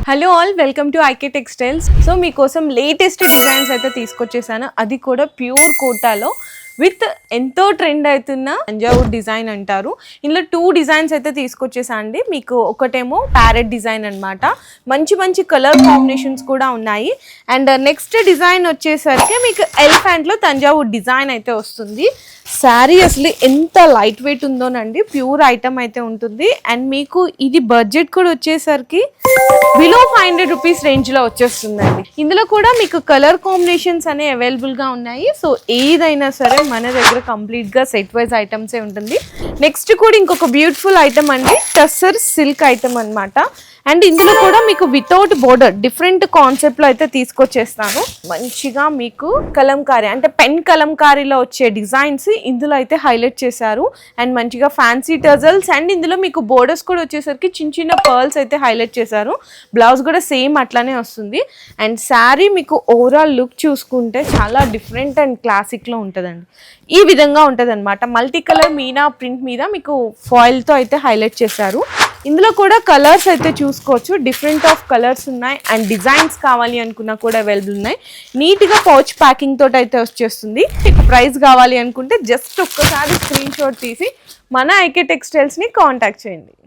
Hello all, welcome to IK textiles. So మీకోసం latest designs అయితే తీసుకొచ్చేసాను. అది కూడా ప్యూర్ కోటాలో విత్ ఎంతో ట్రెండ్ అవుతున్న తంజావూర్ డిజైన్ అంటారు. ఇందులో 2 డిజైన్స్ అయితే తీసుకొచ్చేసా అండి. మీకు ఒకటేమో ప్యారెట్ డిజైన్ అనమాట. మంచి మంచి కలర్ కాంబినేషన్స్ కూడా ఉన్నాయి. అండ్ నెక్స్ట్ డిజైన్ వచ్చేసరికి మీకు ఎలిఫెంట్లో తంజావూర్ డిజైన్ అయితే వస్తుంది. శారీ అసలు ఎంత లైట్ వెయిట్ ఉందోనండి, ప్యూర్ ఐటమ్ అయితే ఉంటుంది. అండ్ మీకు ఇది బడ్జెట్ కూడా వచ్చేసరికి బిలో 500 రూపీస్ రేంజ్లో వచ్చేస్తుందండి. ఇందులో కూడా మీకు కలర్ కాంబినేషన్స్ అనేవి అవైలబుల్గా ఉన్నాయి. సో ఏదైనా సరే మన దగ్గర కంప్లీట్గా సెట్ వైజ్ ఐటమ్సే ఉంటుంది. నెక్స్ట్ కూడా ఇంకొక బ్యూటిఫుల్ ఐటమ్ అండి, టస్సర్ సిల్క్ ఐటమ్ అనమాట. అండ్ ఇందులో కూడా మీకు వితౌట్ బోర్డర్ డిఫరెంట్ కాన్సెప్ట్లో అయితే తీసుకొచ్చేస్తాను. మంచిగా మీకు కలంకారీ అంటే పెన్ కలంకారీలో వచ్చే డిజైన్స్ ఇందులో అయితే హైలైట్ చేశారు. అండ్ మంచిగా ఫ్యాన్సీ టజల్స్ అండ్ ఇందులో మీకు బోర్డర్స్ కూడా వచ్చేసరికి చిన్న చిన్న పర్ల్స్ అయితే హైలైట్ చేశారు. బ్లౌజ్ కూడా సేమ్ అట్లానే వస్తుంది. అండ్ శారీ మీకు ఓవరాల్ లుక్ చూసుకుంటే చాలా డిఫరెంట్ అండ్ క్లాసిక్లో ఉంటుందండి. ఈ విధంగా ఉంటుంది అనమాట. మల్టీ కలర్ మీనా ప్రింట్ మీద మీకు ఫాయిల్తో అయితే హైలైట్ చేశారు. ఇందులో కూడా కలర్స్ అయితే చూసుకోవచ్చు, డిఫరెంట్ ఆఫ్ కలర్స్ ఉన్నాయి. అండ్ డిజైన్స్ కావాలి అనుకున్నా కూడా అవైలబుల్ ఉన్నాయి. నీట్గా పౌచ్ ప్యాకింగ్ తోటి అయితే వచ్చేస్తుంది. మీకు ప్రైస్ కావాలి అనుకుంటే జస్ట్ ఒక్కసారి స్క్రీన్ షాట్ తీసి మన ఐకే టెక్స్టైల్స్ని కాంటాక్ట్ చేయండి.